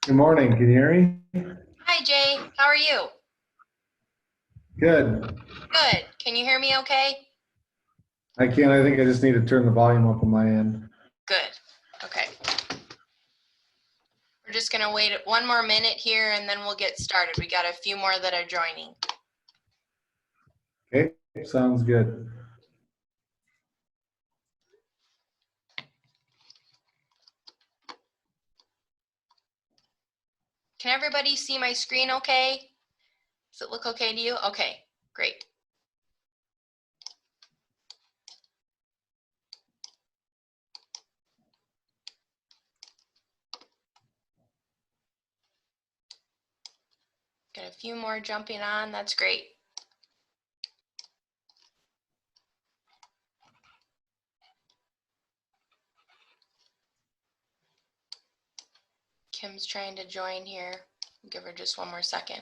Good morning. Can you hear me? Hi Jay, how are you? Good. Good. Can you hear me okay? I can. I think I just need to turn the volume up on my end. Good. Okay. We're just going to wait one more minute here and then we'll get started. We got a few more that are joining. Okay. Sounds good. Can everybody see my screen okay? Does it look okay to you? Okay, great. Got a few more jumping on. That's great. Kim's trying to join here. Give her just one more second.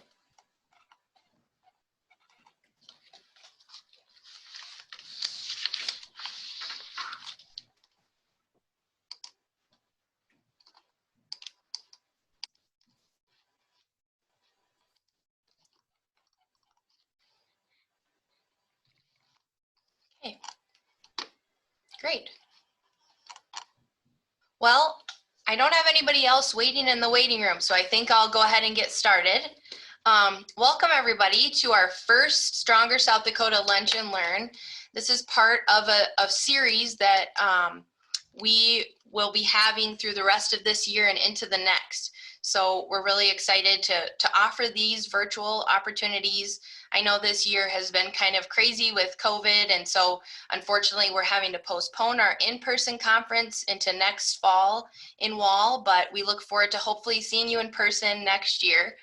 Okay, great. Well, I don't have anybody else waiting in the waiting room, so I think I'll go ahead and get started. Welcome everybody to our first Stronger South Dakota Lunch and Learn. This is part of a series that we will be having through the rest of this year and into the next. So we're really excited to offer these virtual opportunities. I know this year has been kind of crazy with COVID, and so unfortunately we're having to postpone our in-person conference into next fall in Wall, but we look forward to hopefully seeing you in person next year.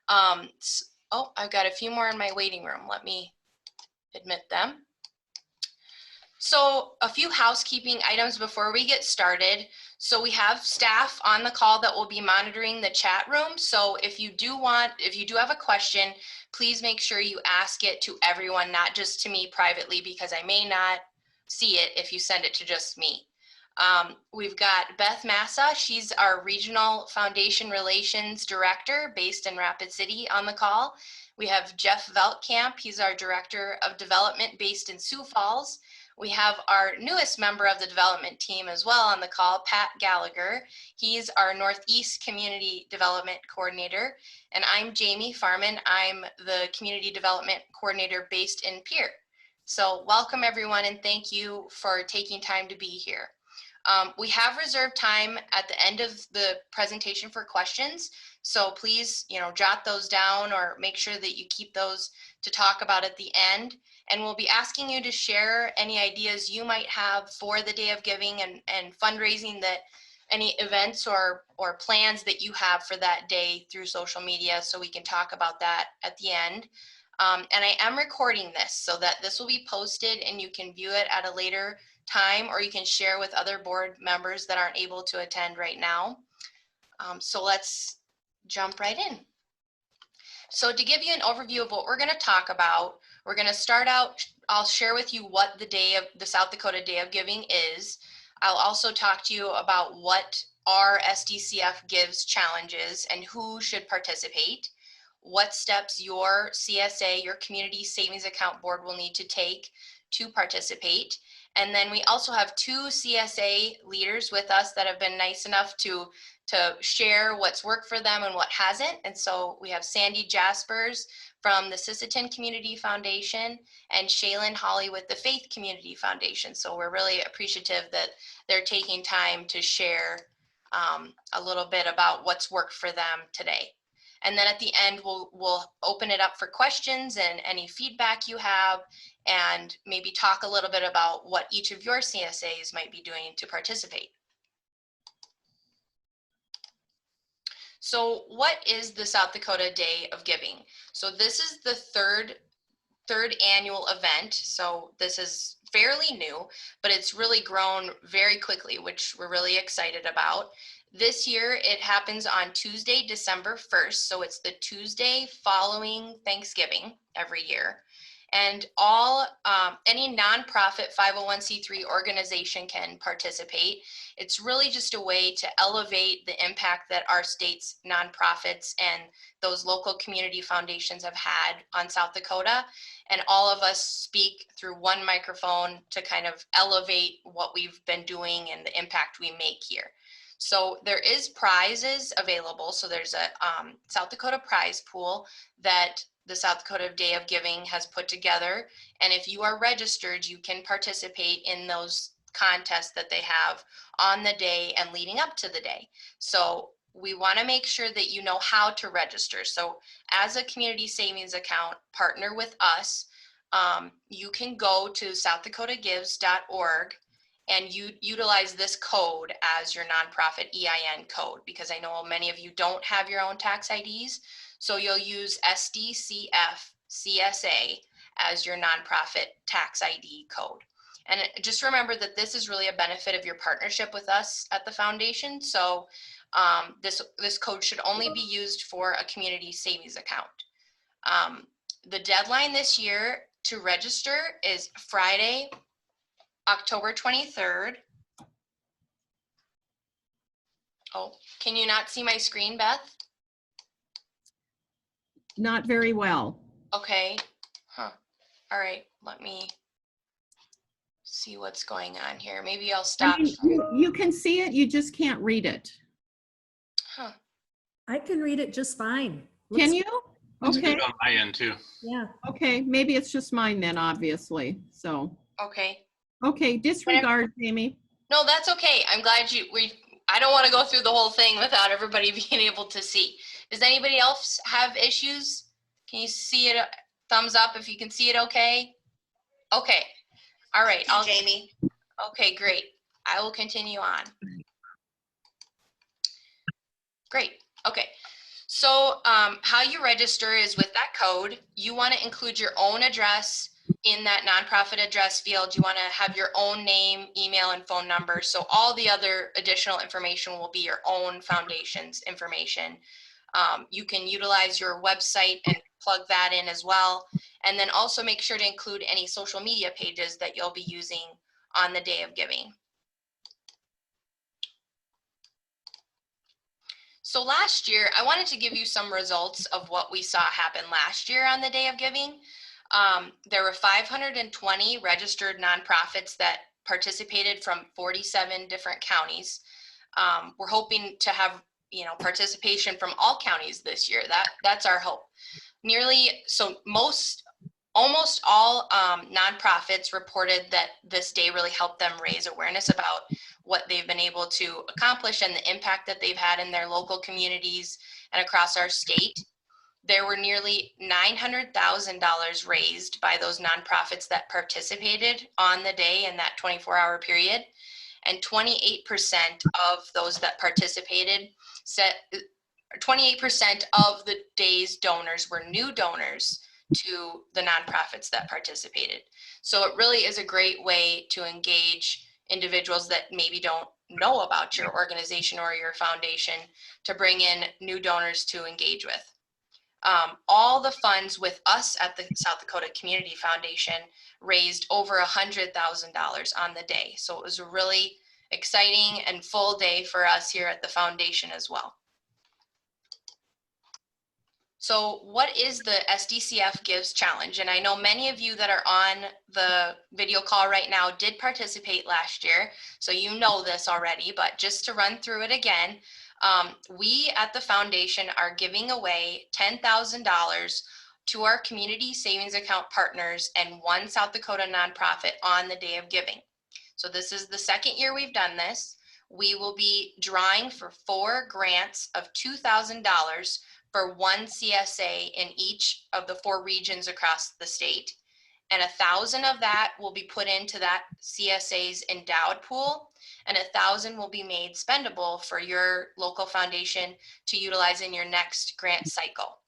Oh, I've got a few more in my waiting room. Let me admit them. So a few housekeeping items before we get started. So we have staff on the call that will be monitoring the chat room. So if you do have a question, please make sure you ask it to everyone, not just to me privately, because I may not see it if you send it to just me. We've got Beth Massa. She's our Regional Foundation Relations Director based in Rapid City on the call. We have Jeff Veltkamp. He's our Director of Development based in Sioux Falls. We have our newest member of the development team as well on the call, Pat Gallagher. He's our Northeast Community Development Coordinator. And I'm Jamie Farman. I'm the Community Development Coordinator based in Pierre. So welcome everyone and thank you for taking time to be here. We have reserved time at the end of the presentation for questions. So please, jot those down or make sure that you keep those to talk about at the end. And we'll be asking you to share any ideas you might have for the Day of Giving and fundraising, that any events or plans that you have for that day through social media, so we can talk about that at the end. And I am recording this so that this will be posted and you can view it at a later time, or you can share with other board members that aren't able to attend right now. So let's jump right in. So to give you an overview of what we're going to talk about, we're going to start out, I'll share with you what the South Dakota Day of Giving is. I'll also talk to you about what our Sdcf gives challenges and who should participate, what steps your CSA, your Community Savings Account Board, will need to take to participate. And then we also have two CSA leaders with us that have been nice enough to share what's worked for them and what hasn't. And so we have Sandi Jaspers from the Sisseton Community Foundation and Shaylin Hawley with the Faith Community Foundation. So we're really appreciative that they're taking time to share a little bit about what's worked for them today. And then at the end, we'll open it up for questions and any feedback you have, and maybe talk a little bit about what each of your CSAs might be doing to participate. So what is the South Dakota Day of Giving? So this is the third annual event. So this is fairly new, but it's really grown very quickly, which we're really excited about. This year it happens on Tuesday, December 1st. So it's the Tuesday following Thanksgiving every year. And any nonprofit 501c3 organization can participate. It's really just a way to elevate the impact that our state's nonprofits and those local community foundations have had on South Dakota. And all of us speak through one microphone to kind of elevate what we've been doing and the impact we make here. So there is prizes available. So there's a South Dakota prize pool that the South Dakota Day of Giving has put together. And if you are registered, you can participate in those contests that they have on the day and leading up to the day. So we want to make sure that you know how to register. So as a community savings account partner with us, you can go to southdakotagives.org and you utilize this code as your nonprofit EIN code, because I know many of you don't have your own tax IDs. So you'll use Sdcf CSA as your nonprofit tax ID code. And just remember that this is really a benefit of your partnership with us at the foundation. So this code should only be used for a community savings account. The deadline this year to register is Friday, October 23rd. Oh, can you not see my screen, Beth? Not very well. Okay. Huh. All right. Let me see what's going on here. Maybe I'll stop. I mean, you can see it, you just can't read it. Huh. I can read it just fine. Can you? It's Okay, good on my end too. Yeah. okay, maybe it's just mine then, obviously. So, Okay. okay, disregard, Jamie. No, that's okay. I'm glad I don't want to go through the whole thing without everybody being able to see. Does anybody else have issues? Can you see it? Thumbs up if you can see it okay? Okay. All right. Jamie. Okay, great. I will continue on. Great. Okay. So how you register is with that code. You want to include your own address in that nonprofit address field. You want to have your own name, email, and phone number. So all the other additional information will be your own foundation's information. You can utilize your website and plug that in as well. And then also make sure to include any social media pages that you'll be using on the day of giving. So last year, I wanted to give you some results of what we saw happen last year on the Day of Giving. There were 520 registered nonprofits that participated from 47 different counties. We're hoping to have, participation from all counties this year. That's our hope. Almost all nonprofits reported that this day really helped them raise awareness about what they've been able to accomplish and the impact that they've had in their local communities and across our state. There were nearly $900,000 raised by those nonprofits that participated on the day in that 24-hour period. And 28% of those that participated said 28% of the day's donors were new donors to the nonprofits that participated. So it really is a great way to engage individuals that maybe don't know about your organization or your foundation to bring in new donors to engage with. All the funds with us at the South Dakota Community Foundation raised over $100,000 on the day. So it was a really exciting and full day for us here at the foundation as well. So what is the SDCF Gives Challenge? And I know many of you that are on the video call right now did participate last year, so you know this already, but just to run through it again, we at the foundation are giving away $10,000 to our community savings account partners and one South Dakota nonprofit on the Day of Giving. So this is the second year we've done this. We will be drawing for 4 grants of $2,000 for one CSA in each of the 4 regions across the state. And 1,000 of that will be put into that CSA's endowed pool, and 1,000 will be made spendable for your local foundation to utilize in your next grant cycle.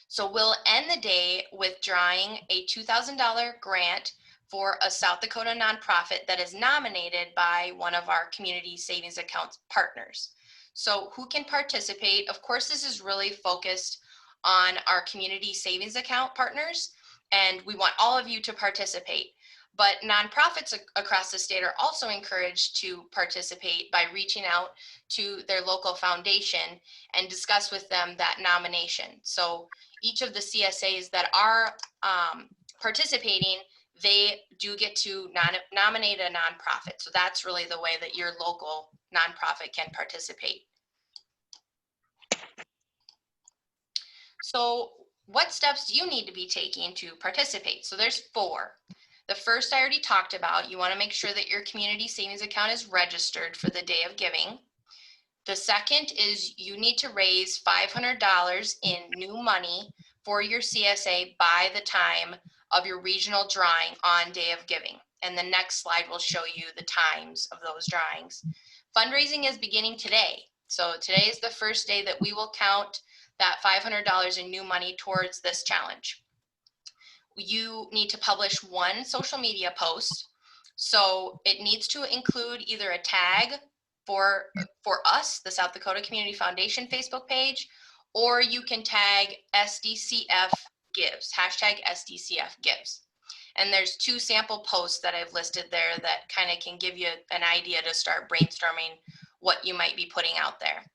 So we'll end the day with drawing a $2,000 grant for a South Dakota nonprofit that is nominated by one of our community savings account partners. So who can participate? Of course, this is really focused on our community savings account partners. and we want all of you to participate. But nonprofits across the state are also encouraged to participate by reaching out to their local foundation and discuss with them that nomination. So each of the CSAs that are participating, they do get to nominate a nonprofit. So that's really the way that your local nonprofit can participate. So what steps do you need to be taking to participate? So there's 4. The first I already talked about. You want to make sure that your community savings account is registered for the day of giving. The second is you need to raise $500 in new money for your CSA by the time of your regional drawing on day of giving. And the next slide will show you the times of those drawings. Fundraising is beginning today. So today is the first day that we will count that $500 in new money towards this challenge. You need to publish 1 social media post. So it needs to include either a tag for us, the South Dakota Community Foundation Facebook page, or you can tag SDCF Gives, hashtag SDCF Gives. And there's 2 sample posts that I've listed there that kind of can give you an idea to start brainstorming what you might be putting out there.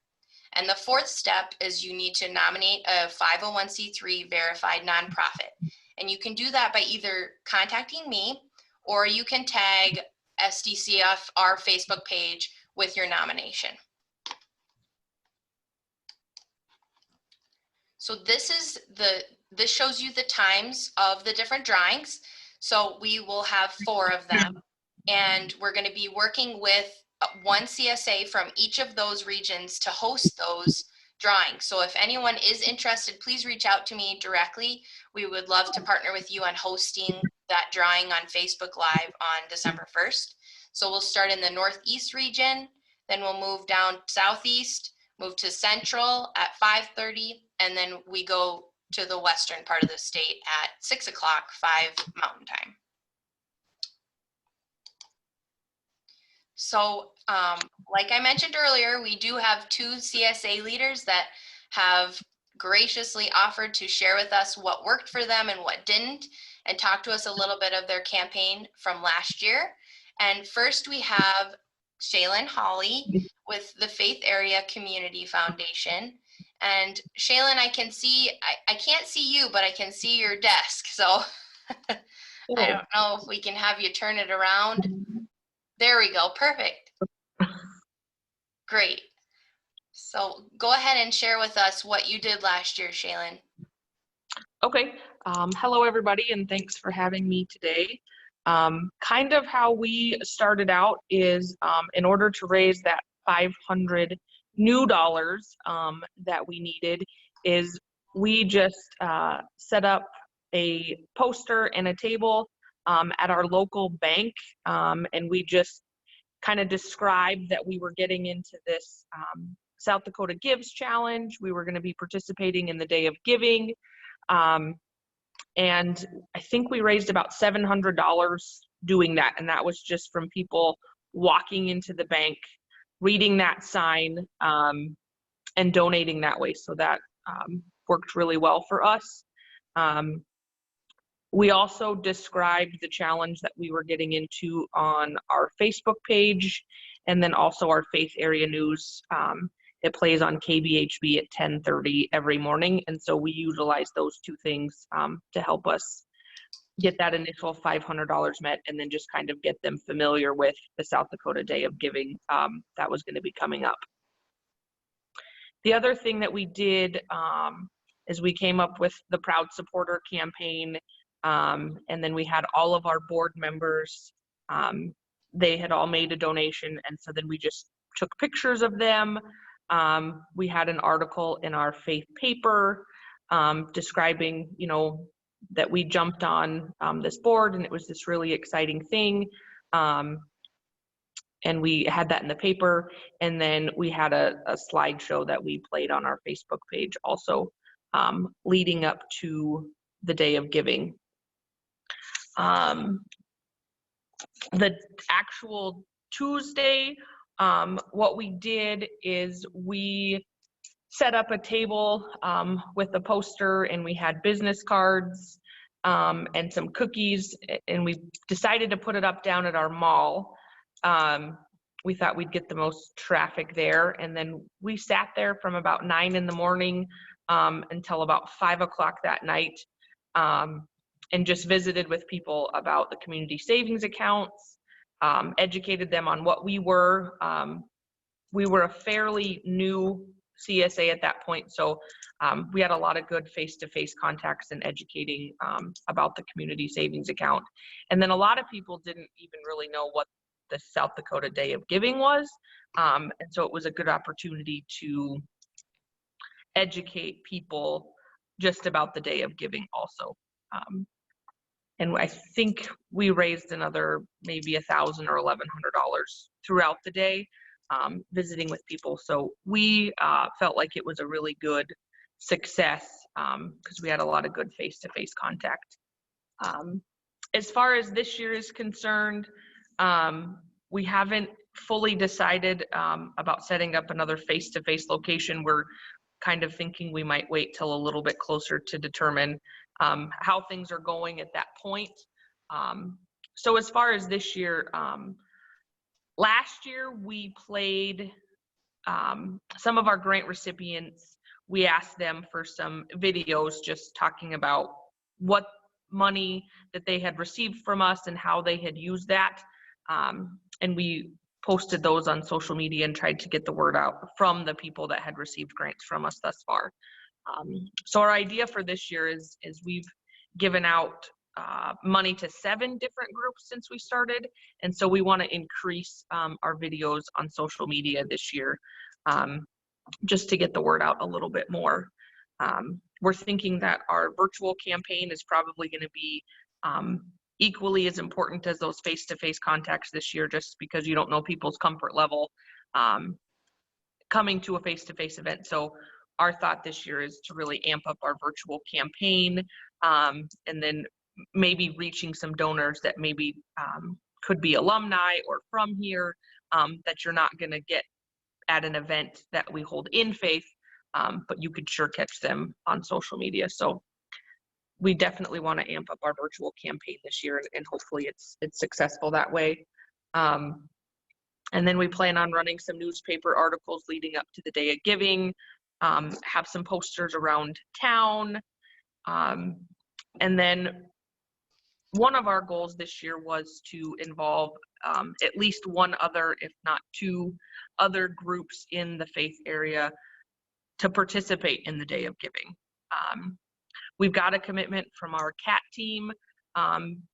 And the 4th step is you need to nominate a 501c3 verified nonprofit. And you can do that by either contacting me, or you can tag SDCF, our Facebook page, with your nomination. So this shows you the times of the different drawings. So we will have 4 of them, and we're going to be working with 1 CSA from each of those regions to host those drawings. So if anyone is interested, please reach out to me directly. We would love to partner with you on hosting that drawing on Facebook Live on December 1st. So we'll start in the Northeast region, then we'll move down Southeast, move to Central at 5:30, and then we go to the Western part of the state at 6 o'clock, 5 Mountain Time. So like I mentioned earlier, we do have 2 CSA leaders that have graciously offered to share with us what worked for them and what didn't, and talk to us a little bit of their campaign from last year. And first we have Shaylin Hawley with the Faith Area Community Foundation. And Shaylin, I can see, I can't see you, but I can see your desk. So I don't know if we can have you turn it around. There we go. Perfect. Great. So go ahead and share with us what you did last year, Shaylin. Okay. Hello, everybody, and thanks for having me today. Kind of how we started out is in order to raise that $500 new that we needed, is we just set up a poster and a table at our local bank, and we just kind of described that we were getting into this South Dakota Gives Challenge. We were going to be participating in the Day of Giving, and I think we raised about $700 doing that, and that was just from people walking into the bank, reading that sign, and donating that way. So that worked really well for us. We also described the challenge that we were getting into on our Facebook page, and then also our Faith Area News. It plays on KBHB at 10:30 every morning, and so we utilize those 2 things to help us get that initial $500 met, and then just kind of get them familiar with the South Dakota Day of Giving that was going to be coming up. The other thing that we did is we came up with the Proud Supporter campaign, and then we had all of our board members, they had all made a donation, and so then we just took pictures of them. We had an article in our faith paper describing, you know, that we jumped on this board, and it was this really exciting thing. And we had that in the paper, and then we had a slideshow that we played on our Facebook page also, leading up to the Day of Giving. The actual Tuesday, what we did is we set up a table with a poster, and we had business cards and some cookies, and we decided to put it up down at our mall. We thought we'd get the most traffic there, and then we sat there from about 9 in the morning until about 5 o'clock that night, and just visited with people about the community savings accounts, educated them on what we were. We were a fairly new CSA at that point, so we had a lot of good face-to-face contacts and educating about the community savings account. And then a lot of people didn't even really know what the South Dakota Day of Giving was, and so it was a good opportunity to educate people just about the Day of Giving also. And I think we raised another maybe $1,000 or $1,100 throughout the day, visiting with people. So we felt like it was a really good success because we had a lot of good face-to-face contact. As far as this year is concerned, we haven't fully decided about setting up another face-to-face location. We're kind of thinking we might wait till a little bit closer to determine how things are going at that point. So as far as this year, last year we played some of our grant recipients. We asked them for some videos just talking about what money that they had received from us and how they had used that. And we posted those on social media and tried to get the word out from the people that had received grants from us thus far. So our idea for this year is we've given out money to 7 different groups since we started. And so we want to increase our videos on social media this year just to get the word out a little bit more. We're thinking that our virtual campaign is probably going to be equally as important as those face-to-face contacts this year, just because you don't know people's comfort level coming to a face-to-face event. So our thought this year is to really amp up our virtual campaign and then maybe reaching some donors that maybe could be alumni or from here that you're not going to get at an event that we hold in faith, but you could sure catch them on social media. So we definitely want to amp up our virtual campaign this year, and hopefully it's successful that way. And then we plan on running some newspaper articles leading up to the Day of Giving, have some posters around town. And then one of our goals this year was to involve at least one other, if not 2 other groups in the faith area to participate in the Day of Giving. We've got a commitment from our CAT team.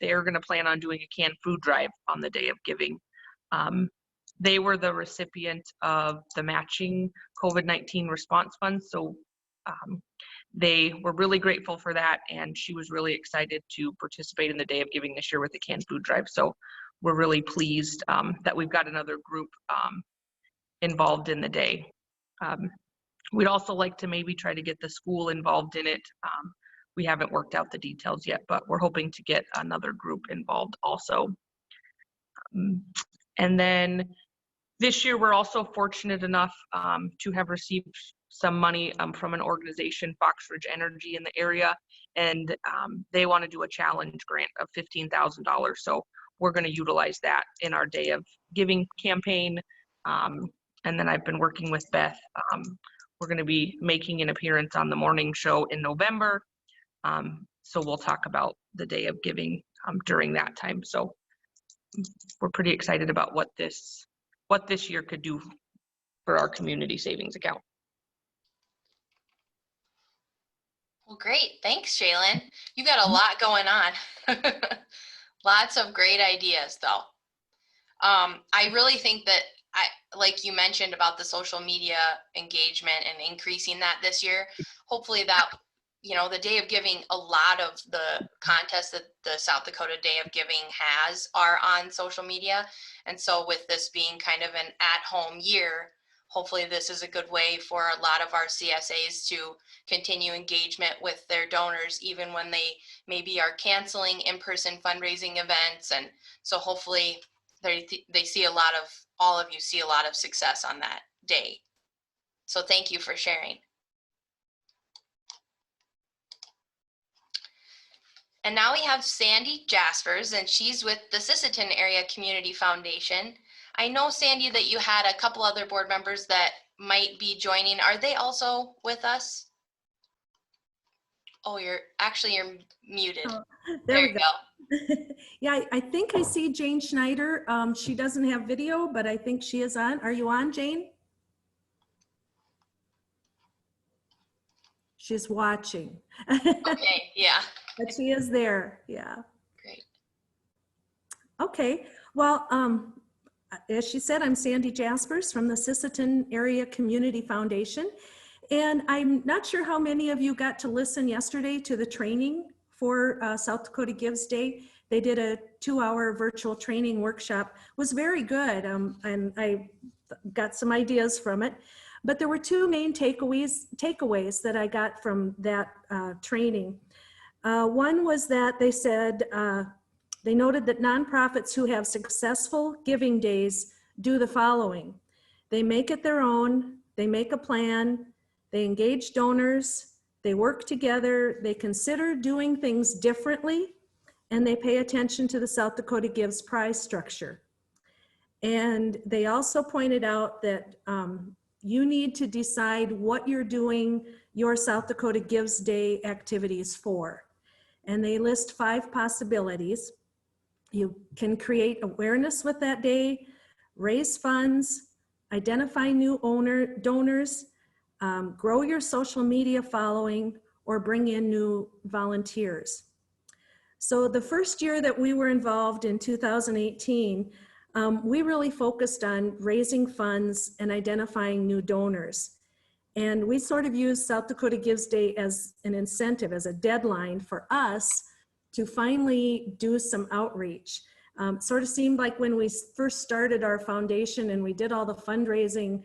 They're going to plan on doing a canned food drive on the Day of Giving. They were the recipient of the matching COVID-19 response funds, so they were really grateful for that, and she was really excited to participate in the Day of Giving this year with the canned food drive. So we're really pleased that we've got another group involved in the day. We'd also like to maybe try to get the school involved in it. We haven't worked out the details yet, but we're hoping to get another group involved also. And then this year, we're also fortunate enough to have received some money from an organization, Foxridge Energy, in the area, and they want to do a challenge grant of $15,000. So we're going to utilize that in our Day of Giving campaign. And then I've been working with Beth. We're going to be making an appearance on the morning show in November. So we'll talk about the Day of Giving during that time. So we're pretty excited about what this year could do for our community savings account. Well, great. Thanks, Shaylin. You got a lot going on. Lots of great ideas, though. I really think that, like you mentioned about the social media engagement and increasing that this year, hopefully that, the Day of Giving, a lot of the contests that the South Dakota Day of Giving has are on social media. And so with this being kind of an at-home year, hopefully this is a good way for a lot of our CSAs to continue engagement with their donors, even when they maybe are canceling in-person fundraising events. And so hopefully they see all of you see a lot of success on that day. So thank you for sharing. And now we have Sandi Jaspers, and she's with the Sisseton Area Community Foundation. I know, Sandi, that you had a couple other board members that might be joining. Are they also with us? Oh, you're muted. Oh, There we you go. Yeah, I think I see Jane Schneider. She doesn't have video, but I think she is on. Are you on, Jane? She's watching. Okay, yeah, But she is there, yeah. great. Okay, well, as she said, I'm Sandi Jaspers from the Sisseton Area Community Foundation. And I'm not sure how many of you got to listen yesterday to the training for South Dakota Gives Day. They did a 2-hour virtual training workshop. It was very good, and I got some ideas from it. But there were two main takeaways that I got from that training. One was that they said, they noted that nonprofits who have successful giving days do the following. They make it their own, they make a plan, they engage donors, they work together, they consider doing things differently, and they pay attention to the South Dakota Gives prize structure. And they also pointed out that you need to decide what you're doing your South Dakota Gives Day activities for. And they list 5 possibilities. You can create awareness with that day, raise funds, identify new donors, grow your social media following, or bring in new volunteers. So the first year that we were involved in 2018, we really focused on raising funds and identifying new donors. And we sort of used South Dakota Gives Day as an incentive, as a deadline for us to finally do some outreach. Sort of seemed like when we first started our foundation and we did all the fundraising,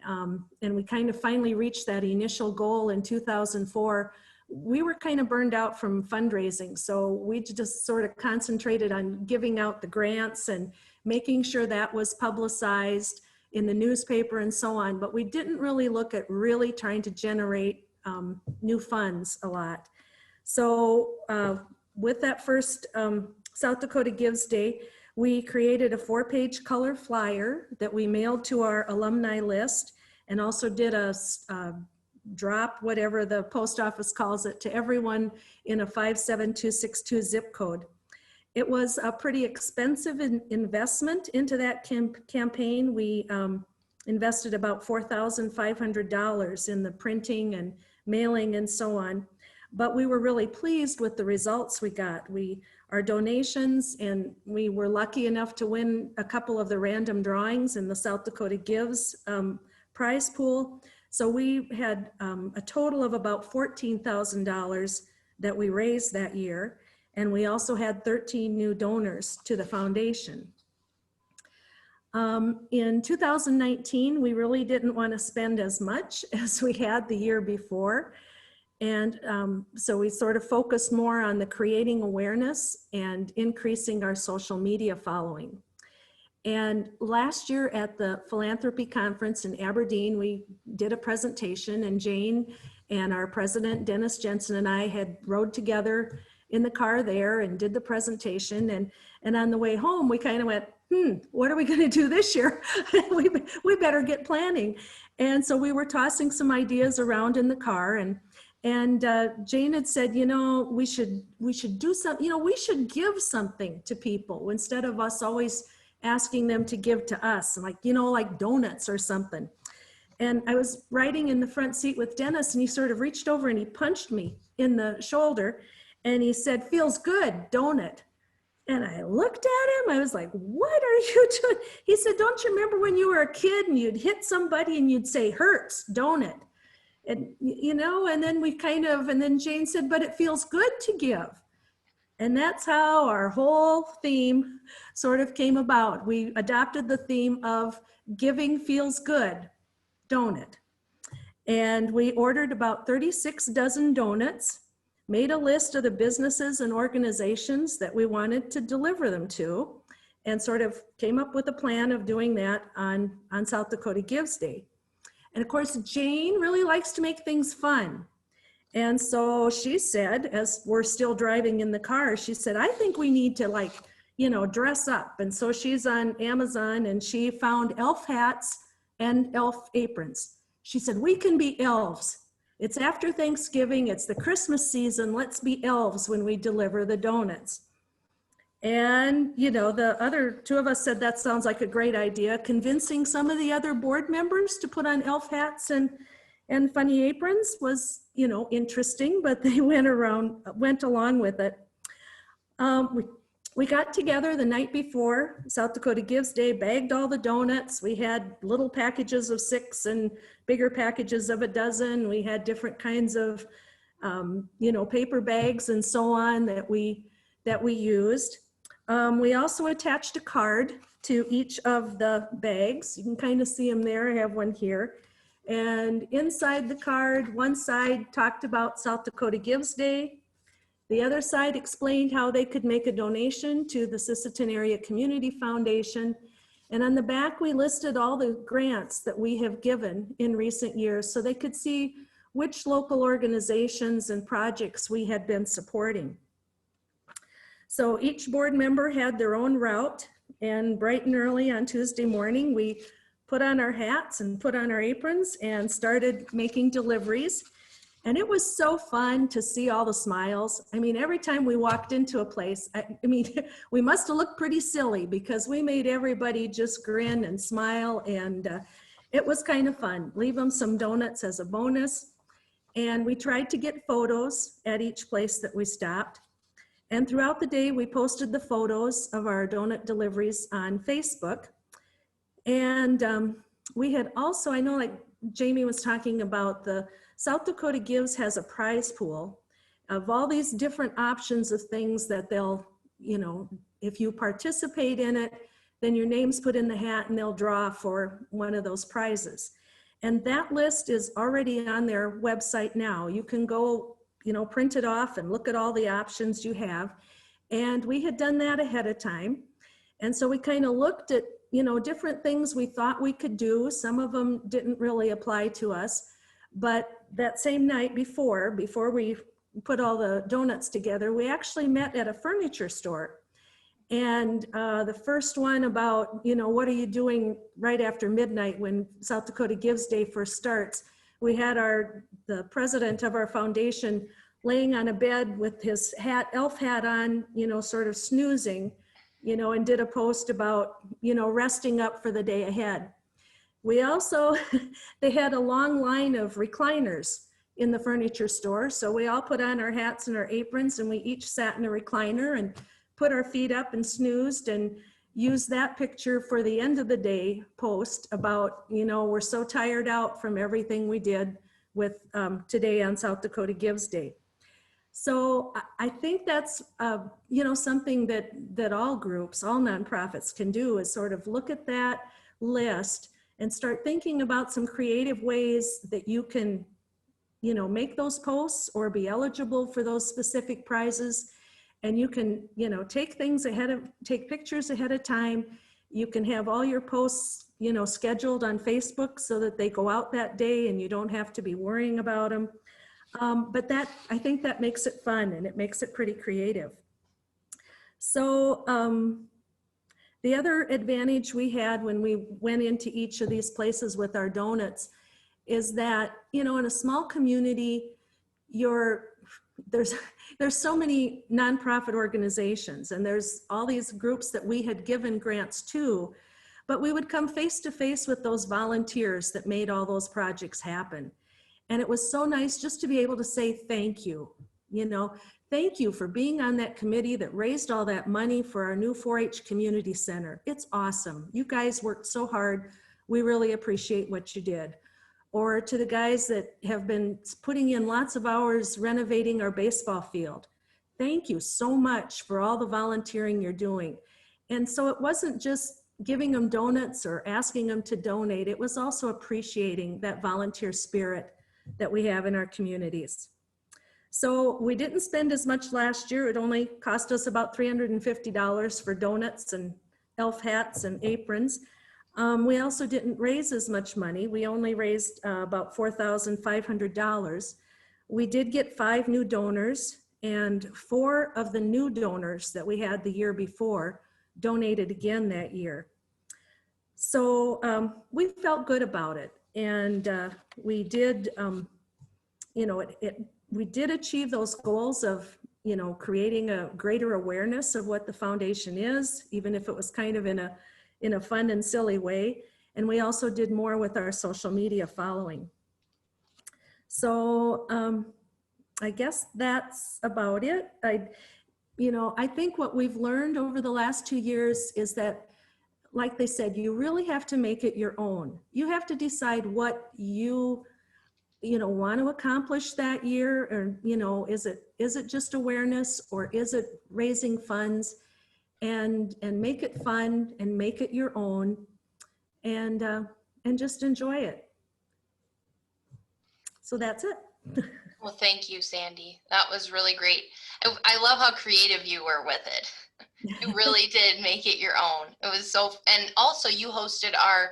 and we kind of finally reached that initial goal in 2004, we were kind of burned out from fundraising. So we just sort of concentrated on giving out the grants and making sure that was publicized in the newspaper and so on. But we didn't really look at really trying to generate new funds a lot. So with that first South Dakota Gives Day, we created a 4-page color flyer that we mailed to our alumni list, and also did a drop, whatever the post office calls it, to everyone in a 57262 zip code. It was a pretty expensive investment into that campaign. We invested about $4,500 in the printing and mailing and so on. But we were really pleased with the results we got. Our donations, and we were lucky enough to win a couple of the random drawings in the South Dakota Gives prize pool. So we had a total of about $14,000 that we raised that year. And we also had 13 new donors to the foundation. In 2019, we really didn't want to spend as much as we had the year before. And so we sort of focused more on the creating awareness and increasing our social media following. And last year at the philanthropy conference in Aberdeen, we did a presentation, and Jane and our president, Dennis Jensen, and I had rode together in the car there and did the presentation. And on the way home, we kind of went, what are we going to do this year? we better get planning. And so we were tossing some ideas around in the car, and Jane had said, we should do something, we should give something to people instead of us always asking them to give to us, like donuts or something. And I was riding in the front seat with Dennis, and he sort of reached over and he punched me in the shoulder, and he said, "Feels good, don't it?" And I looked at him, I was like, "What are you doing?" He said, "Don't you remember when you were a kid and you'd hit somebody and you'd say, 'Hurts, don't it?'" And, and then and then Jane said, "But it feels good to give." And that's how our whole theme sort of came about. We adopted the theme of giving feels good, don't it? And we ordered about 36 dozen donuts, made a list of the businesses and organizations that we wanted to deliver them to, and sort of came up with a plan of doing that on South Dakota Gives Day. And of course, Jane really likes to make things fun. And so she said, as we're still driving in the car, she said, I think we need to, like, you know, dress up. And so she's on Amazon and she found elf hats and elf aprons. She said, we can be elves. It's after Thanksgiving, it's the Christmas season, let's be elves when we deliver the donuts. And, you know, the other two of us said that sounds like a great idea. Convincing some of the other board members to put on elf hats and funny aprons was, you know, interesting, but they went along with it. We got together the night before South Dakota Gives Day, bagged all the donuts. We had little packages of 6 and bigger packages of a dozen. We had different kinds of, you know, paper bags and so on that we used. We also attached a card to each of the bags. You can kind of see them there. I have one here. And inside the card, one side talked about South Dakota Gives Day. The other side explained how they could make a donation to the Sisseton Area Community Foundation. And on the back, we listed all the grants that we have given in recent years so they could see which local organizations and projects we had been supporting. So each board member had their own route, and bright and early on Tuesday morning, we put on our hats and put on our aprons and started making deliveries. And it was so fun to see all the smiles. I mean, every time we walked into a place, I mean, we must have looked pretty silly because we made everybody just grin and smile, and it was kind of fun. Leave them some donuts as a bonus. And we tried to get photos at each place that we stopped. And throughout the day, we posted the photos of our donut deliveries on Facebook. And we had also, I know like Jamie was talking about, the South Dakota Gives has a prize pool of all these different options of things that they'll, you know, if you participate in it, then your name's put in the hat and they'll draw for one of those prizes. And that list is already on their website now. You can go, you know, print it off and look at all the options you have. And we had done that ahead of time. And so we kind of looked at, you know, different things we thought we could do. Some of them didn't really apply to us. But that same night before we put all the donuts together, we actually met at a furniture store. And the first one about, you know, what are you doing right after midnight when South Dakota Gives Day first starts? We had the president of our foundation laying on a bed with his elf hat on, you know, sort of snoozing, you know, and did a post about, you know, resting up for the day ahead. We also, they had a long line of recliners in the furniture store. So we all put on our hats and our aprons and we each sat in a recliner and put our feet up and snoozed and used that picture for the end of the day post about, you know, we're so tired out from everything we did with today on South Dakota Gives Day. So I think that's, you know, something that all groups, all nonprofits can do is sort of look at that list and start thinking about some creative ways that you can, you know, make those posts or be eligible for those specific prizes. And you can, you know, take pictures ahead of time. You can have all your posts, you know, scheduled on Facebook so that they go out that day and you don't have to be worrying about them. But I think that makes it fun and it makes it pretty creative. So the other advantage we had when we went into each of these places with our donuts is that, you know, in a small community, there's so many nonprofit organizations and there's all these groups that we had given grants to, but we would come face to face with those volunteers that made all those projects happen. And it was so nice just to be able to say thank you, you know, thank you for being on that committee that raised all that money for our new 4-H community center. It's awesome. You guys worked so hard. We really appreciate what you did. Or to the guys that have been putting in lots of hours renovating our baseball field. Thank you so much for all the volunteering you're doing. And so it wasn't just giving them donuts or asking them to donate. It was also appreciating that volunteer spirit that we have in our communities. So we didn't spend as much last year. It only cost us about $350 for donuts and elf hats and aprons. We also didn't raise as much money. We only raised about $4,500. We did get 5 new donors, and 4 of the new donors that we had the year before donated again that year. So we felt good about it, and we did, you know, we did achieve those goals of, you know, creating a greater awareness of what the foundation is, even if it was kind of in a fun and silly way. And we also did more with our social media following. So I guess that's about it. You know, I think what we've learned over the last 2 years is that, like they said, you really have to make it your own. You have to decide what you know, want to accomplish that year, or, you know, is it just awareness, or is it raising funds, and make it fun and make it your own, and just enjoy it. So that's it. Well, thank you, Sandi. That was really great. I love how creative you were with it. You really did make it your own. It was so, and also you hosted our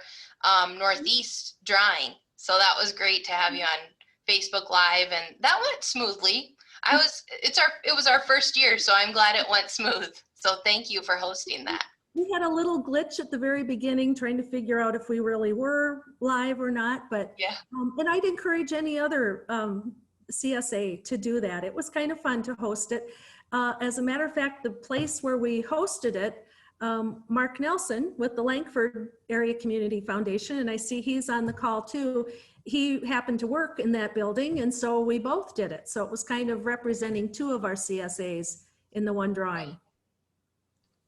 Northeast drawing. So that was great to have you on Facebook Live, and that went smoothly. It was our first year, so I'm glad it went smooth. So thank you for hosting that. We had a little glitch at the very beginning trying to figure out if we really were live or not, but yeah. And I'd encourage any other CSA to do that. It was kind of fun to host it. As a matter of fact, the place where we hosted it, Mark Nelson with the Langford Area Community Foundation, and I see he's on the call too. He happened to work in that building, and so we both did it. So it was kind of representing 2 of our CSAs in the one drawing.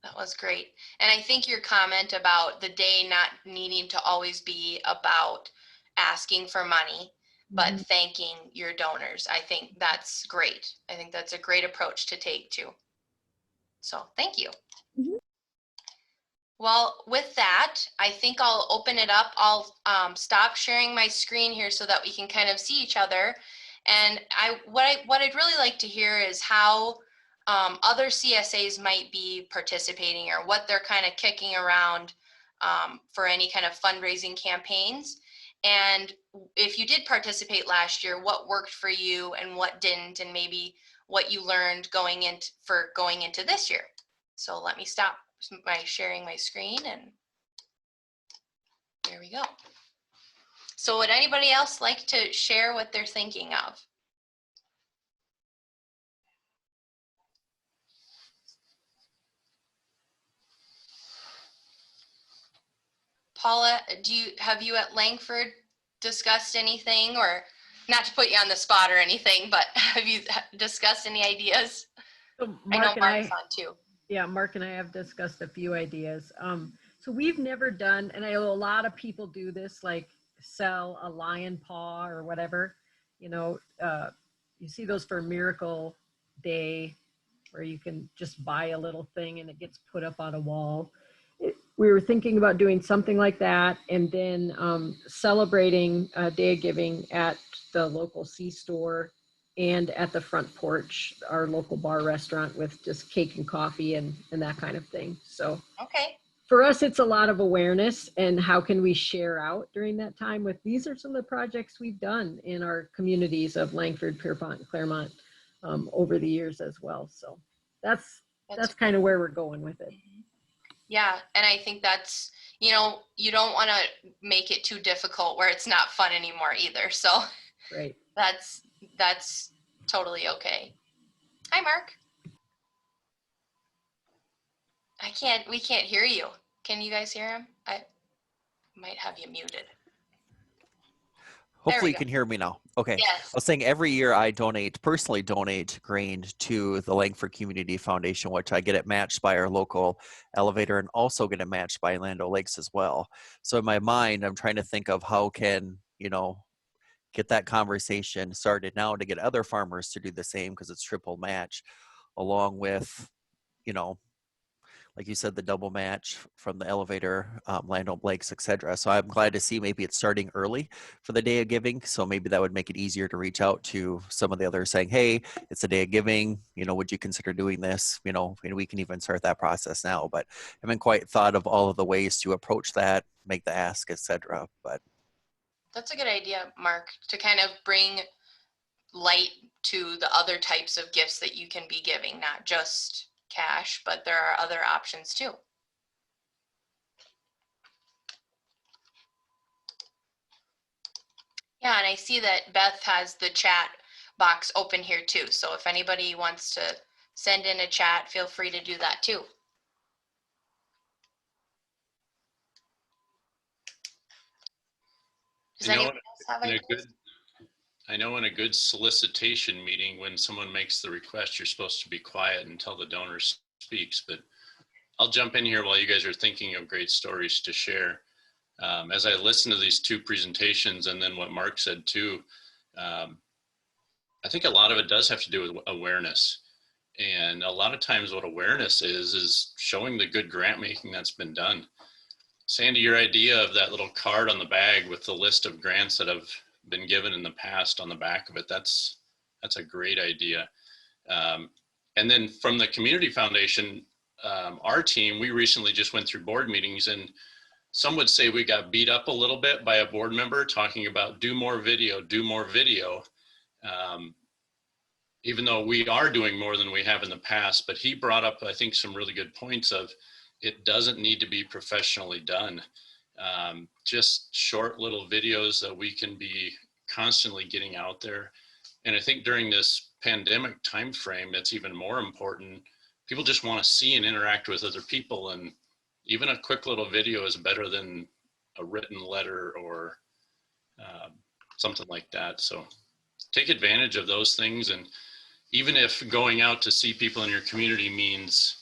That was great. And I think your comment about the day not needing to always be about asking for money, but thanking your donors, I think that's great. I think that's a great approach to take too. So thank you. Well, with that, I think I'll open it up. I'll stop sharing my screen here so that we can kind of see each other. And what I'd really like to hear is how other CSAs might be participating, or what they're kind of kicking around for any kind of fundraising campaigns. And if you did participate last year, what worked for you and what didn't, and maybe what you learned going into this year. So let me stop by sharing my screen, and there we go. So would anybody else like to share what they're thinking of? Paula, have you at Langford discussed anything, or not to put you on the spot or anything, but have you discussed any ideas? So I know Mark's on too. Yeah, Mark and I have discussed a few ideas. So we've never done, and I know a lot of people do this, like sell a lion paw or whatever. You know, you see those for Miracle Day, where you can just buy a little thing and it gets put up on a wall. We were thinking about doing something like that, and then celebrating Day of Giving at the local C-store and at the front porch, our local bar restaurant, with just cake and coffee and that kind of thing. So okay. For us, it's a lot of awareness, and how can we share out during that time with, these are some of the projects we've done in our communities of Langford, Pierpont, and Claremont over the years as well. So that's kind of where we're going with it. Yeah, and I think that's, you know, you don't want to make it too difficult where it's not fun anymore either. So right. That's totally okay. Hi, Mark. We can't hear you. Can you guys hear him? I might have you muted. Hopefully you can hear me now. Okay. Yes. I was saying every year I personally donate grain to the Langford Community Foundation, which I get it matched by our local elevator, and also get it matched by Land O'Lakes as well. So in my mind, I'm trying to think of how can, you know, get that conversation started now to get other farmers to do the same, because it's triple match, along with, you know, like you said, the double match from the elevator, Land O'Lakes, etc. So I'm glad to see maybe it's starting early for the Day of Giving. So maybe that would make it easier to reach out to some of the others saying, hey, it's a Day of Giving, you know, would you consider doing this? You know, and we can even start that process now, but I haven't quite thought of all of the ways to approach that, make the ask, etc. But that's a good idea, Mark, to kind of bring light to the other types of gifts that you can be giving, not just cash, but there are other options too. Yeah, and I see that Beth has the chat box open here too. So if anybody wants to send in a chat, feel free to do that too. Does anyone else have ideas? I know in a good solicitation meeting, when someone makes the request, you're supposed to be quiet until the donor speaks, but I'll jump in here while you guys are thinking of great stories to share. As I listen to these two presentations and then what Mark said too, I think a lot of it does have to do with awareness. And a lot of times what awareness is showing the good grant making that's been done. Sandi, your idea of that little card on the bag with the list of grants that have been given in the past on the back of it, that's a great idea. And then from the Community Foundation, our team, we recently just went through board meetings, and some would say we got beat up a little bit by a board member talking about do more video. Even though we are doing more than we have in the past, but he brought up, I think, some really good points of it doesn't need to be professionally done. Just short little videos that we can be constantly getting out there. And I think during this pandemic time frame, it's even more important. People just want to see and interact with other people, and even a quick little video is better than a written letter or something like that. So take advantage of those things. And even if going out to see people in your community means,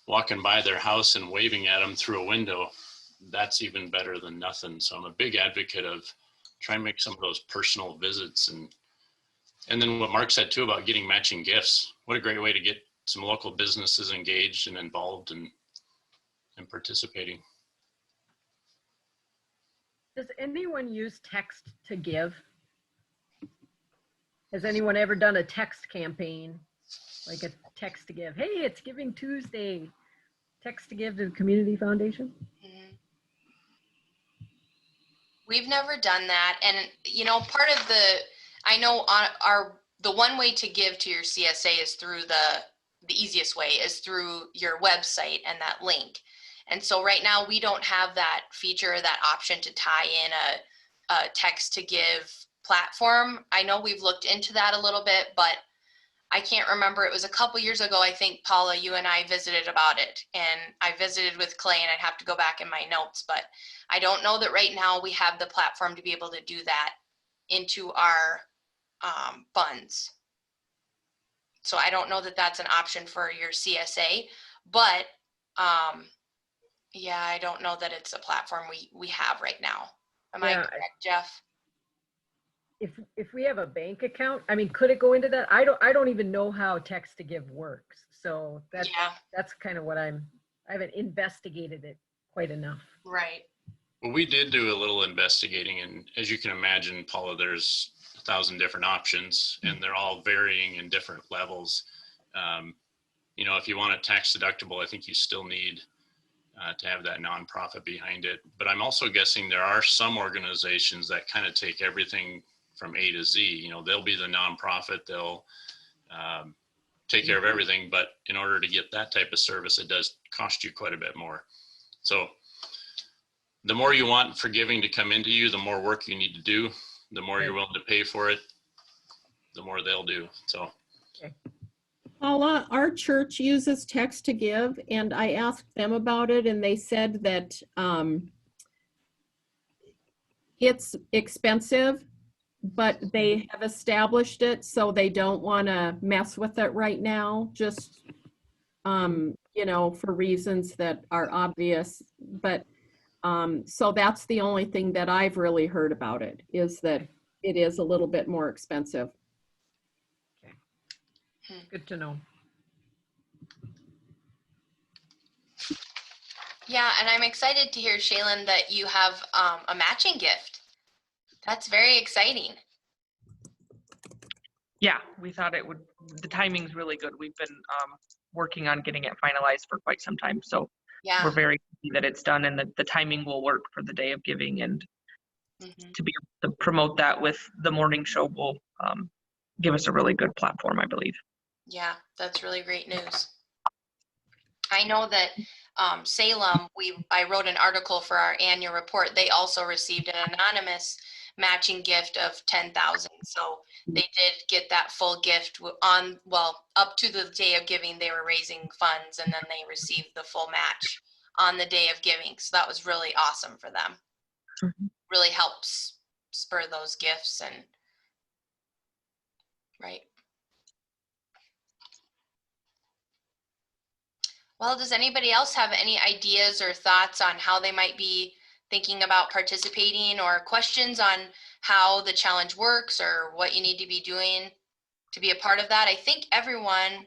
walking by their house and waving at them through a window, that's even better than nothing. So I'm a big advocate of trying to make some of those personal visits. And then what Mark said too about getting matching gifts. What a great way to get some local businesses engaged and involved and participating. Does anyone use text to give? Has anyone ever done a text campaign? Like a text to give? Hey, it's Giving Tuesday. Text to give to the Community Foundation? Mm-hmm. We've never done that. And, part of I know the one way to give to your CSA is through the easiest way is through your website and that link. And so right now we don't have that feature, that option to tie in a text to give platform. I know we've looked into that a little bit, but I can't remember. It was a couple years ago, I think, Paula, you and I visited about it, and I visited with Clay, and I'd have to go back in my notes, but I don't know that right now we have the platform to be able to do that into our funds. So I don't know that that's an option for your CSA, but yeah, I don't know that it's a platform we have right now. Am I correct, Jeff? If we have a bank account, I mean, could it go into that? I don't even know how text to give works. So that's kind of what I haven't investigated it quite enough. Right. Well, we did do a little investigating, and as you can imagine, Paula, there's 1,000 different options, and they're all varying in different levels. If you want a tax deductible, I think you still need to have that nonprofit behind it. But I'm also guessing there are some organizations that kind of take everything from A to Z. They'll be the nonprofit, they'll take care of everything, but in order to get that type of service, it does cost you quite a bit more. So the more you want for giving to come into you, the more work you need to do, the more you're willing to pay for it, the more they'll do. So Paula, our church uses text to give, and I asked them about it, and they said that it's expensive, but they have established it, so they don't want to mess with it right now, just, for reasons that are obvious. But so that's the only thing that I've really heard about it, is that it is a little bit more expensive. Okay. Good to know. Yeah, and I'm excited to hear, Shaylin, that you have a matching gift. That's very exciting. Yeah, we thought the timing's really good. We've been working on getting it finalized for quite some time. So yeah, we're very happy that it's done, and that the timing will work for the day of giving. And Mhm. to be able to promote that with the morning show will give us a really good platform, I believe. Yeah, that's really great news. I know that Salem, I wrote an article for our annual report. They also received an anonymous matching gift of 10,000. So they did get that full gift on, well, up to the day of giving, they were raising funds, and then they received the full match on the day of giving. So that was really awesome for them. Mhm. Really helps spur those gifts and right. Well, does anybody else have any ideas or thoughts on how they might be thinking about participating, or questions on how the challenge works or what you need to be doing to be a part of that? I think everyone,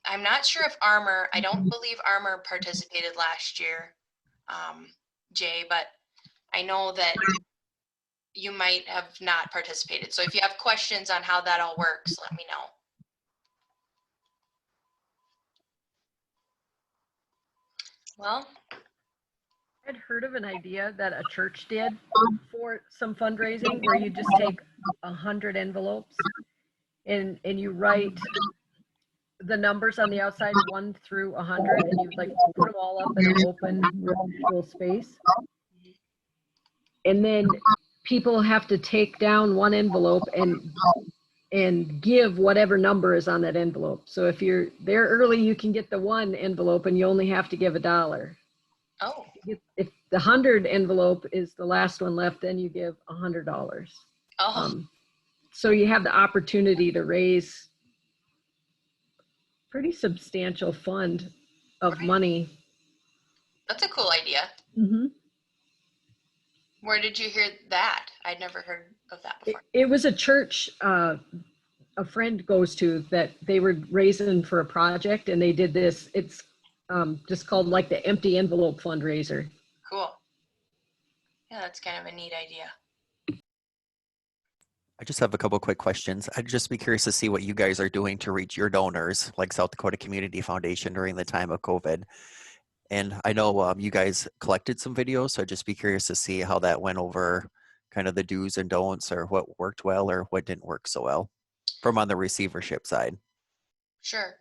I'm not sure if I don't believe Armor participated last year, Jay, but I know that you might have not participated. So if you have questions on how that all works, let me know. Well, I'd heard of an idea that a church did for some fundraising where you just take 100 envelopes and you write the numbers on the outside 1 through 100, and you like put them all up in an open virtual space. And then people have to take down one envelope and give whatever number is on that envelope. So if you're there early, you can get the 1 envelope and you only have to give $1. oh, If the 100 envelope is the last one left, then you give $100. oh, So you have the opportunity to raise pretty substantial fund of Right. money. that's a cool idea. Mm-hmm. Where did you hear that? I'd never heard of that before. It was a church a friend goes to that they were raising for a project, and they did this. It's just called like the empty envelope fundraiser. Cool. Yeah, that's kind of a neat idea. I just have a couple quick questions. I'd just be curious to see what you guys are doing to reach your donors, like South Dakota Community Foundation, during the time of COVID. And I know you guys collected some videos, so I'd just be curious to see how that went over, kind of the do's and don'ts, or what worked well or what didn't work so well from on the receivership side. Sure.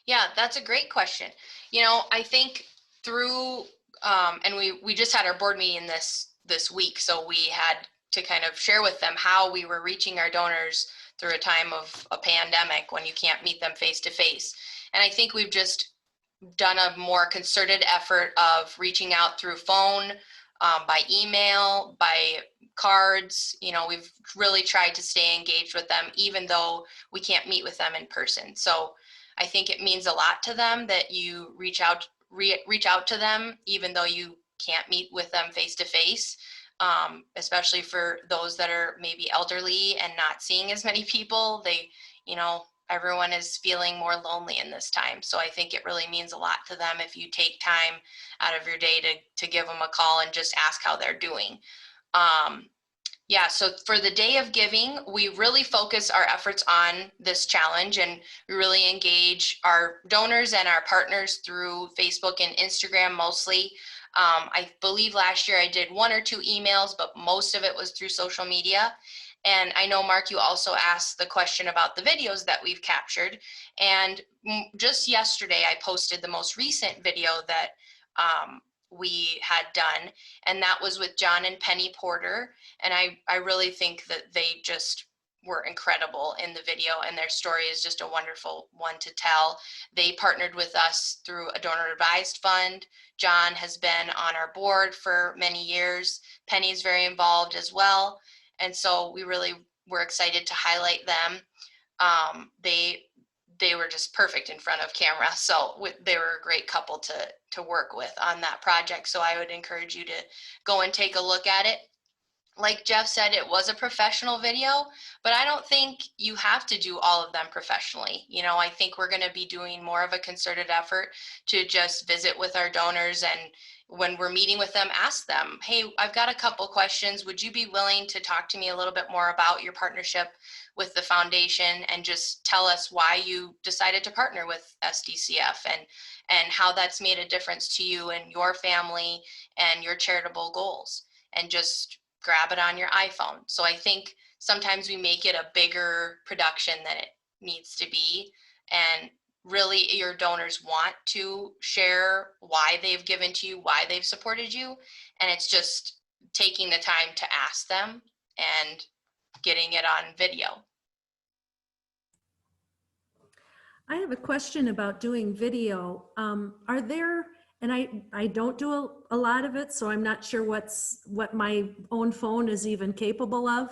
Yeah, that's a great question. I think through, and we just had our board meeting this week, so we had to kind of share with them how we were reaching our donors through a time of a pandemic when you can't meet them face to face. And I think we've just done a more concerted effort of reaching out through phone, by email, by cards. We've really tried to stay engaged with them, even though we can't meet with them in person. So I think it means a lot to them that you reach out to them, even though you can't meet with them face to face, especially for those that are maybe elderly and not seeing as many people. Everyone is feeling more lonely in this time. So I think it really means a lot to them if you take time out of your day to give them a call and just ask how they're doing. Yeah, so for the day of giving, we really focus our efforts on this challenge, and we really engage our donors and our partners through Facebook and Instagram mostly. I believe last year I did 1 or 2 emails, but most of it was through social media. And I know, Mark, you also asked the question about the videos that we've captured. And just yesterday, I posted the most recent video that we had done, and that was with John and Penny Porter. And I really think that they just were incredible in the video, and their story is just a wonderful one to tell. They partnered with us through a donor advised fund. John has been on our board for many years. Penny's very involved as well. And so we really were excited to highlight them. They were just perfect in front of camera. So they were a great couple to work with on that project. So I would encourage you to go and take a look at it. Like Jeff said, it was a professional video, but I don't think you have to do all of them professionally. I think we're going to be doing more of a concerted effort to just visit with our donors, and when we're meeting with them, ask them, hey, I've got a couple questions. Would you be willing to talk to me a little bit more about your partnership with the foundation, and just tell us why you decided to partner with Sdcf and how that's made a difference to you and your family and your charitable goals, and just grab it on your iPhone. So I think sometimes we make it a bigger production than it needs to be. And really your donors want to share why they've given to you, why they've supported you. And it's just taking the time to ask them and getting it on video. I have a question about doing video. Are there, and I don't do a lot of it, so I'm not sure what my own phone is even capable of,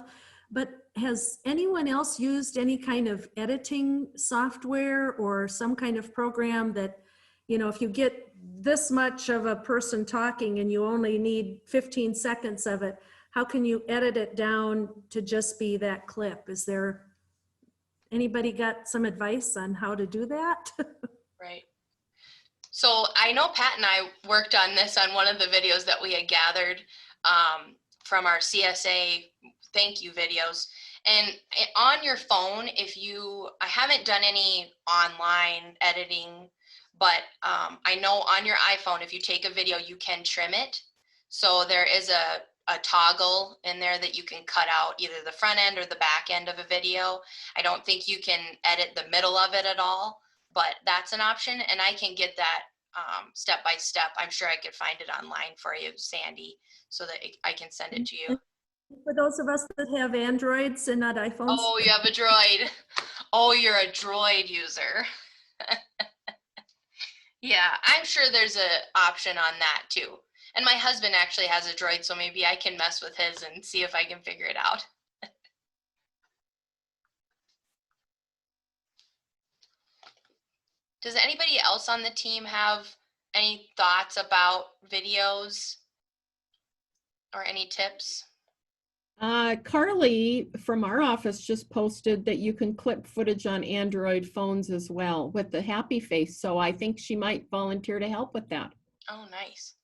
but has anyone else used any kind of editing software or some kind of program that, you know, if you get this much of a person talking and you only need 15 seconds of it, how can you edit it down to just be that clip? Is there anybody got some advice on how to do that? Right. So I know Pat and I worked on this on one of the videos that we had gathered from our CSA thank you videos. And on your phone, I haven't done any online editing, but I know on your iPhone, if you take a video, you can trim it. So there is a toggle in there that you can cut out either the front end or the back end of a video. I don't think you can edit the middle of it at all, but that's an option. And I can get that step by step. I'm sure I could find it online for you, Sandy, so that I can send it to you. For those of us that have Androids and not iPhones. Oh, you have a Droid. Oh, you're a Droid user. Yeah, I'm sure there's an option on that too. And my husband actually has a Droid, so maybe I can mess with his and see if I can figure it out. Does anybody else on the team have any thoughts about videos or any tips? Carly from our office just posted that you can clip footage on Android phones as well with the happy face. So I think she might volunteer to help with that. Oh, nice.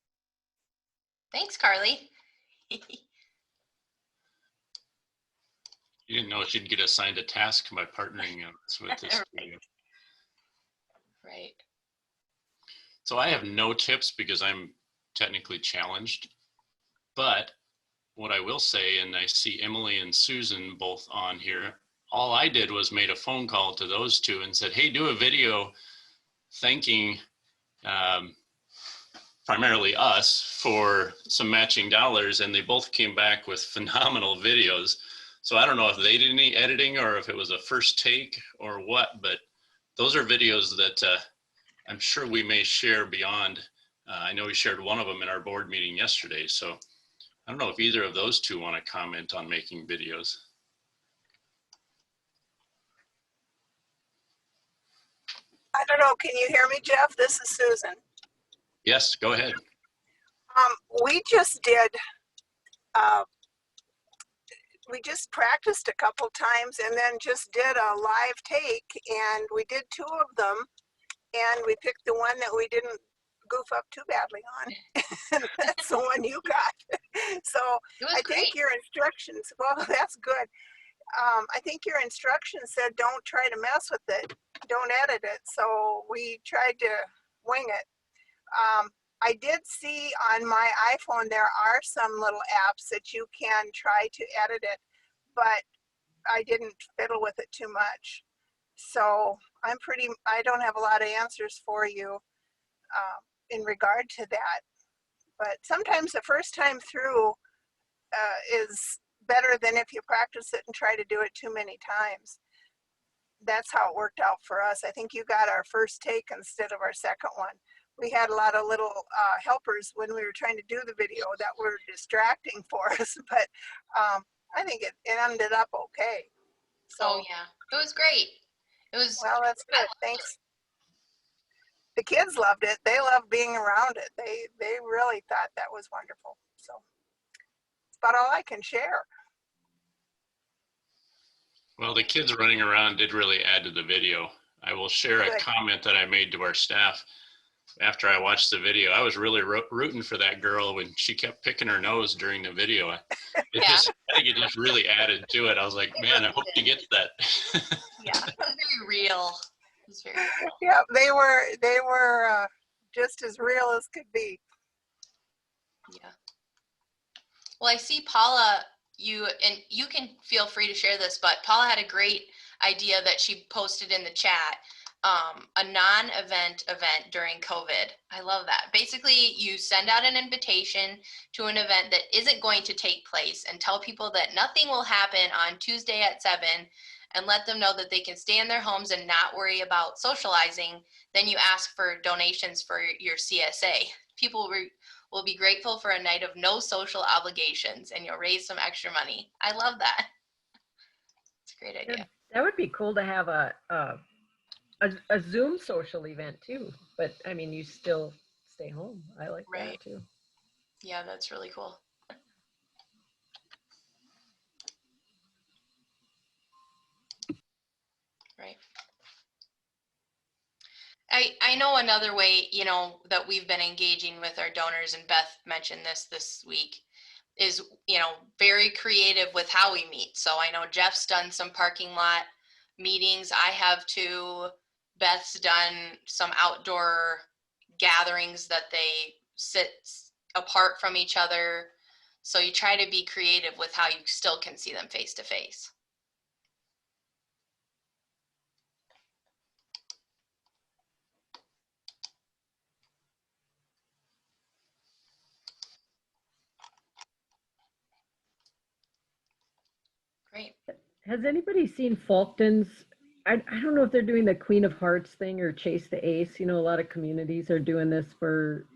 Thanks, Carly. You didn't know she'd get assigned a task by partnering with this video. Right. So I have no tips because I'm technically challenged, but what I will say, and I see Emily and Susan both on here, all I did was made a phone call to those two and said, hey, do a video thanking primarily us for some matching dollars, and they both came back with phenomenal videos. So I don't know if they did any editing or if it was a first take or what, but those are videos that I'm sure we may share beyond. I know we shared one of them in our board meeting yesterday, so I don't know if either of those two want to comment on making videos. I don't know, can you hear me, Jeff? This is Susan. Yes, go ahead. We just did, we just practiced a couple times and then just did a live take, and we did 2 of them, and we picked the one that we didn't goof up too badly on. That's the one you got. So I think your instructions, well, that's good. I think your instructions said don't try to mess with it, don't edit it. So we tried to wing it. I did see on my iPhone there are some little apps that you can try to edit it, but I didn't fiddle with it too much. So I don't have a lot of answers for you in regard to that. But sometimes the first time through is better than if you practice it and try to do it too many times. That's how it worked out for us. I think you got our first take instead of our second one. We had a lot of little helpers when we were trying to do the video that were distracting for us, but I think it ended up okay. So, oh yeah, it was great. It was. Well, that's good. Thanks. The kids loved it. They loved being around it. They really thought that was wonderful. So it's about all I can share. Well, the kids running around did really add to the video. I will share a comment that I made to our staff after I watched the video. I was really rooting for that girl when she kept picking her nose during the video. I think it just really added to it. I was like, man, I hope she gets that. Yeah, it was very real. It was very real. Yeah, they were just as real as could be. Yeah. Well, I see Paula, and you can feel free to share this, but Paula had a great idea that she posted in the chat, a non-event event during COVID. I love that. Basically, you send out an invitation to an event that isn't going to take place and tell people that nothing will happen on Tuesday at 7 and let them know that they can stay in their homes and not worry about socializing. Then you ask for donations for your CSA. People will be grateful for a night of no social obligations, and you'll raise some extra money. I love that. It's a great idea. That would be cool to have a Zoom social event too. But I mean, you still stay home. I like Right. that too. Yeah, that's really cool. Right. I know another way, you know, that we've been engaging with our donors, and Beth mentioned this week, is, you know, very creative with how we meet. So I know Jeff's done some parking lot meetings. I have too. Beth's done some outdoor gatherings that they sit apart from each other. So you try to be creative with how you still can see them face to face. Great. Has anybody seen Fulton's? I don't know if they're doing the Queen of Hearts thing or Chase the Ace. You know, a lot of communities are doing this for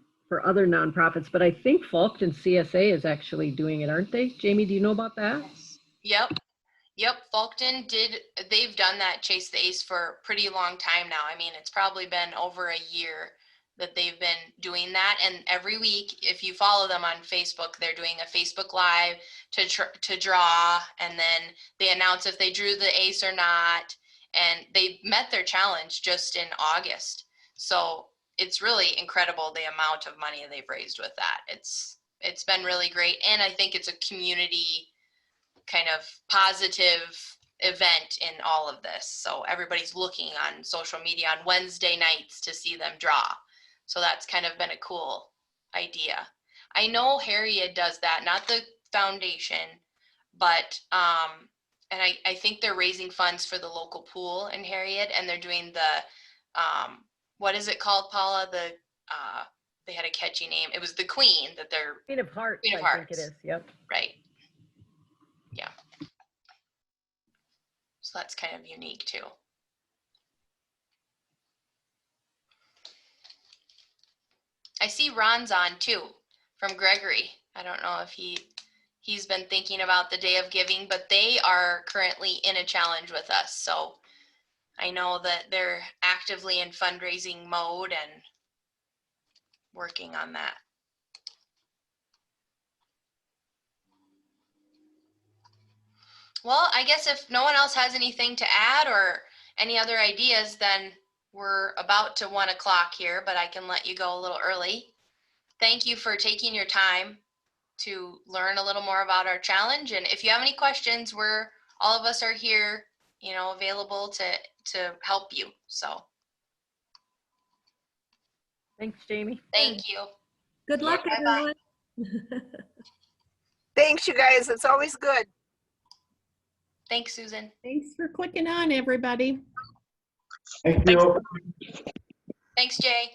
other nonprofits, but I think Fulton CSA is actually doing it, aren't they? Jamie, do you know about that? Yep, Fulton they've done that Chase the Ace for a pretty long time now. I mean, it's probably been over a year that they've been doing that. And every week, if you follow them on Facebook, they're doing a Facebook Live to draw, and then they announce if they drew the ace or not. And they met their challenge just in August. So it's really incredible the amount of money they've raised with that. It's been really great. And I think it's a community kind of positive event in all of this. So everybody's looking on social media on Wednesday nights to see them draw. So that's kind of been a cool idea. I know Harriet does that, not the foundation, but and I think they're raising funds for the local pool in Harriet, and they're doing the what is it called, Paula? They had a catchy name. It was the Queen that they're Queen of Hearts, Queen of I Hearts. think it is. Yep. Right. Yeah. So that's kind of unique too. I see Ron's on too, from Gregory. I don't know if he's been thinking about the Day of Giving, but they are currently in a challenge with us. So I know that they're actively in fundraising mode and working on that. Well, I guess if no one else has anything to add or any other ideas, then we're about to 1 o'clock here, but I can let you go a little early. Thank you for taking your time to learn a little more about our challenge. And if you have any questions, all of us are here, you know, available to help you. So Thanks, Jamie. thank you. Good luck, everyone. Thanks, you guys. It's always good. Thanks, Susan. Thanks for clicking on, everybody. Thank you. Thanks, Jay.